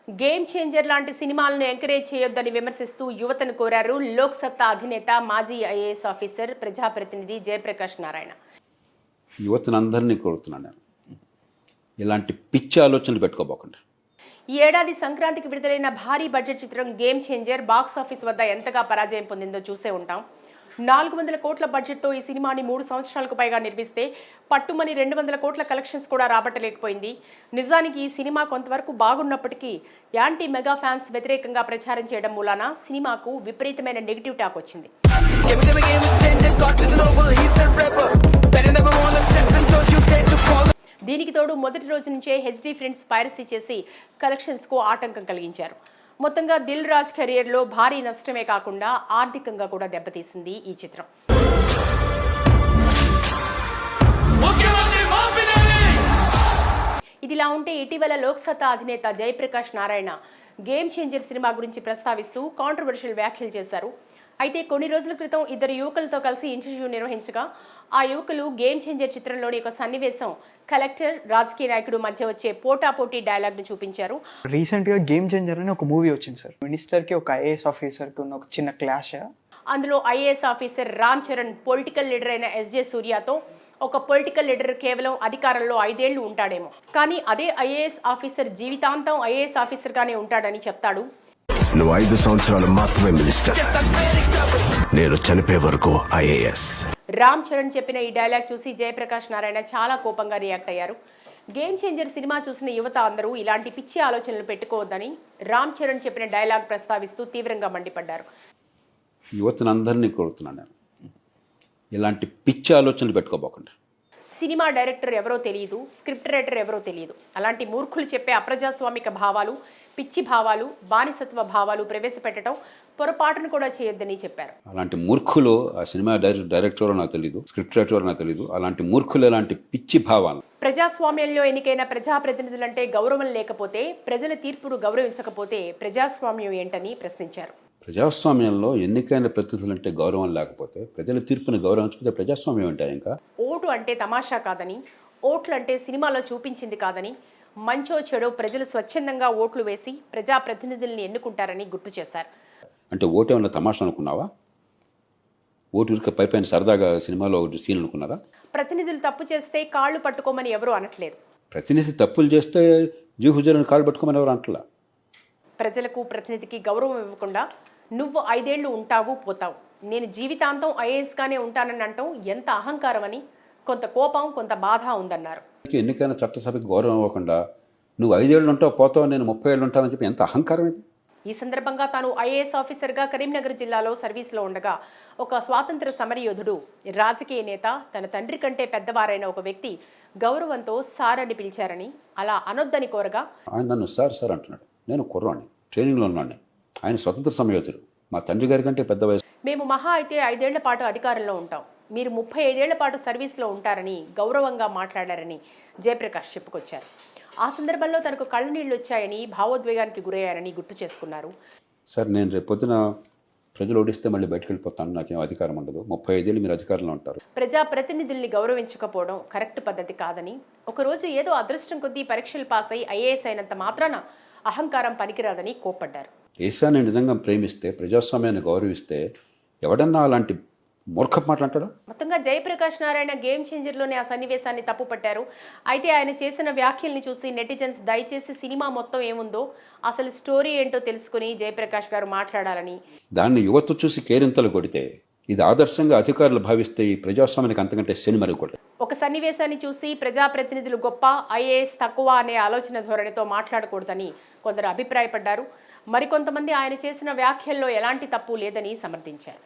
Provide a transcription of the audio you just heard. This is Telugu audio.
గేమ్ చేంజర్ లాంటి సినిమాలను ఎంకరేజ్ చేయొద్దని విమర్శిస్తూ యువతను కోరారు లోక్ సత్తా అధినేత మాజీ ఐఏఎస్ ఆఫీసర్ ప్రజాప్రతినిధి జయప్రకాష్ నారాయణ. యువతను అందరినీ కోరుతున్నాను నేను, ఇలాంటి పిచ్చి ఆలోచనలు పెట్టుకోబోకండి. ఈ ఏడాది సంక్రాంతికి విడుదలైన భారీ బడ్జెట్ చిత్రం గేమ్ చేంజర్ బాక్స్ ఆఫీస్ వద్ద ఎంతగా పరాజయం పొందిందో చూసే ఉంటాం. 400 కోట్ల బడ్జెట్తో ఈ సినిమాని 3 సంవత్సరాలకు పైగా నిర్మిస్తే పట్టుమని 200 కోట్ల కలెక్షన్స్ కూడా రాబట్టలేకపోయింది. నిజానికి ఈ సినిమా కొంతవరకు బాగున్నప్పటికీ యాంటీ మెగా ఫ్యాన్స్ వ్యతిరేకంగా ప్రచారం చేయడం మూలాన సినిమాకు విపరీతమైన నెగిటివ్ టాక్ వచ్చింది. దీనికి తోడు మొదటి రోజు నుంచే హెచ్డి ఫ్రెండ్స్ పైరసీ చేసి కలెక్షన్స్కు ఆటంకం కలిగించారు. మొత్తంగా దిల్ రాజ్ కెరియర్లో భారీ నష్టమే కాకుండా ఆర్థికంగా కూడా దెబ్బతీసింది ఈ చిత్రం. ఇదిలా ఉంటే ఇటీవల లోక్ సత్తా అధినేత Jayaprakash Narayana game changer cinema గురించి ప్రస్తావిస్తూ కాంట్రవర్షియల్ వ్యాఖ్యలు చేశారు. అయితే కొన్ని రోజుల క్రితం 2 యువకులతో కలిసి ఇంటర్వ్యూ నిర్వహించగా ఆ యువకులు గేమ్ చేంజర్ చిత్రంలోని ఒక సన్నివేశం కలెక్టర్ రాజకీయ నాయకుడు మధ్య వచ్చే పోటాపోటీ డైలాగ్ ను చూపించారు. రీసెంట్ గా గేమ్ చేంజర్ అని ఒక మూవీ వచ్చింది సార్. మినిస్టర్ కి ఒక ఐఏఎస్ ఆఫీసర్ కి ఉన్న ఒక చిన్న క్లాష్. అందులో IAS officer Ram Charan political leader అయిన ఎస్జే సూర్యతో ఒక పొలిటికల్ లీడర్ కేవలం అధికారంలో 5 ఏళ్లు ఉంటాడేమో, కానీ అదే ఐఏఎస్ ఆఫీసర్ జీవితాంతం ఐఏఎస్ ఆఫీసర్ గానే ఉంటాడని చెప్తాడు. నువ్వు 5 సంవత్సరాలు మాత్రమే మినిస్టర్, నేను చనిపోయే వరకు ఐఏఎస్. రామ్ చరణ్ చెప్పిన ఈ డైలాగ్ చూసి జయప్రకాష్ నారాయణ చాలా కోపంగా రియాక్ట్ అయ్యారు. గేమ్ చేంజర్ సినిమా చూసిన యువత అందరూ ఇలాంటి పిచ్చి ఆలోచనలు పెట్టుకోవద్దని రామ్ చరణ్ చెప్పిన డైలాగ్ ప్రస్తావిస్తూ తీవ్రంగా మండిపడ్డారు. యువతను అందరినీ కోరుతున్నాను నేను, ఇలాంటి పిచ్చి ఆలోచనలు పెట్టుకోబోకండి. సినిమా డైరెక్టర్ ఎవరో తెలియదు, స్క్రిప్ట్ రైటర్ ఎవరో తెలియదు. అలాంటి మూర్ఖులు చెప్పే అప్రజాస్వామిక భావాలు, పిచ్చి భావాలు, బానిసత్వ భావాలు ప్రవేశపెట్టడం పొరపాటును కూడా చేయొద్దని చెప్పారు. అలాంటి మూర్ఖులు ఆ సినిమా డైరెక్టర్ నాకు తెలియదు, స్క్రిప్ట్ రైటర్ నాకు తెలియదు. అలాంటి మూర్ఖులు ఎలాంటి పిచ్చి భావాలు. ప్రజాస్వామ్యంలో ఎన్నికైన ప్రజాప్రతినిధులంటే గౌరవం లేకపోతే, ప్రజల తీర్పును గౌరవించకపోతే ప్రజాస్వామ్యం ఏంటని ప్రశ్నించారు. ప్రజాస్వామ్యంలో ఎన్నికైన ప్రతినిధులంటే గౌరవం లేకపోతే, ప్రజల తీర్పుని గౌరవించకపోతే ప్రజాస్వామ్యం అంటే ఇంకా. ఓటు అంటే తమాషా కాదని, ఓట్లు అంటే సినిమాలో చూపించింది కాదని, మంచో చెడో ప్రజలు స్వచ్ఛందంగా ఓట్లు వేసి ప్రజాప్రతినిధుల్ని ఎన్నుకుంటారని గుర్తు చేశారు. అంటే ఓటు ఏమన్నా తమాషా అనుకున్నావా? ఓటు పైపైన సరదాగా సినిమాలో సీన్ అనుకున్నారా? ప్రతినిధులు తప్పు చేస్తే కాళ్ళు పట్టుకోమని ఎవరు అనట్లేదు. ప్రతినిధి తప్పులు చేస్తే జీహుజలను కాళ్ళు పట్టుకోమని ఎవరు అంటలా. ప్రజలకు ప్రతినిధికి గౌరవం ఇవ్వకుండా నువ్వు 5 ఏళ్లు ఉంటావు పోతావు, నేను జీవితాంతం ఐఏఎస్గానే ఉంటానని అంటాం ఎంత అహంకారం అని కొంత కోపం, కొంత బాధ ఉందన్నారు. ఎన్నికైన చట్టసభకి గౌరవం ఇవ్వకుండా నువ్వు 5 ఏళ్ళు ఉంటావు పోతావు, నేను 30 ఏళ్ళు ఉంటానని చెప్పి ఎంత అహంకారం ఇది. ఈ సందర్భంగా తాను ఐఏఎస్ ఆఫీసర్గా కరీంనగర్ జిల్లాలో సర్వీస్లో ఉండగా ఒక స్వాతంత్ర సమరయోధుడు, రాజకీయ నేత, తన తండ్రి కంటే పెద్దవారైన ఒక వ్యక్తి గౌరవంతో సార్ అని పిలిచారని, అలా అనొద్దని కోరగా ఆయన నన్ను సార్ అంటున్నాడు. నేను కుర్రాన్ని, ట్రైనింగ్లో ఉన్నాను. ఆయన స్వతంత్ర సమయోధుడు, మా తండ్రి గారి కంటే పెద్ద వయసు. మేము మహా అయితే 5 ఏళ్ల పాటు అధికారంలో ఉంటాం, మీరు 35 ఏళ్ల పాటు సర్వీస్లో ఉంటారని గౌరవంగా మాట్లాడారని జయప్రకాష్ చెప్పుకొచ్చారు. ఆ సందర్భంలో తనకు కళ్ళ నీళ్లు వచ్చాయని, భావోద్వేగానికి గురయ్యారని గుర్తు చేసుకున్నారు. సార్, నేను రేపు పొద్దున ప్రజలు ఓడిస్తే మళ్ళీ బయటకు వెళ్ళిపోతాను, నాకేం అధికారం ఉండదు, 35 ఏళ్ళు మీరు అధికారంలో ఉంటారు. ప్రజాప్రతినిధుల్ని గౌరవించకపోవడం కరెక్ట్ పద్ధతి కాదని, ఒకరోజు ఏదో అదృష్టం కొద్దీ పరీక్షలు పాస్ అయి ఐఏఎస్ అయినంత మాత్రాన అహంకారం పనికిరాదని కోప్పడ్డారు. దేశాన్ని నిజంగా ప్రేమిస్తే, ప్రజాస్వామ్యాన్ని గౌరవిస్తే ఎవడన్నా అలాంటి మూర్ఖ మాట్లాడతాడా? మొత్తంగా జయప్రకాష్ నారాయణ గేమ్ చేంజర్లోని ఆ సన్నివేశాన్ని తప్పుపట్టారు. అయితే ఆయన చేసిన వ్యాఖ్యల్ని చూసి నెటిజన్స్ దయచేసి సినిమా మొత్తం ఏముందో, అసలు స్టోరీ ఏంటో తెలుసుకుని జయప్రకాష్ గారు మాట్లాడాలని, దాన్ని యువత చూసి కేరింతలు కొడితే, ఇది ఆదర్శంగా అధికారులు భావిస్తే ఈ ప్రజాస్వామ్యానికి అంతకంటే శని మరుగుకోవడం. ఒక సన్నివేశాన్ని చూసి ప్రజాప్రతినిధులు గొప్ప, ఐఏఎస్ తక్కువ అనే ఆలోచన ధోరణితో మాట్లాడకూడదని కొందరు అభిప్రాయపడ్డారు. మరికొంతమంది ఆయన చేసిన వ్యాఖ్యల్లో ఎలాంటి తప్పు లేదని సమర్థించారు.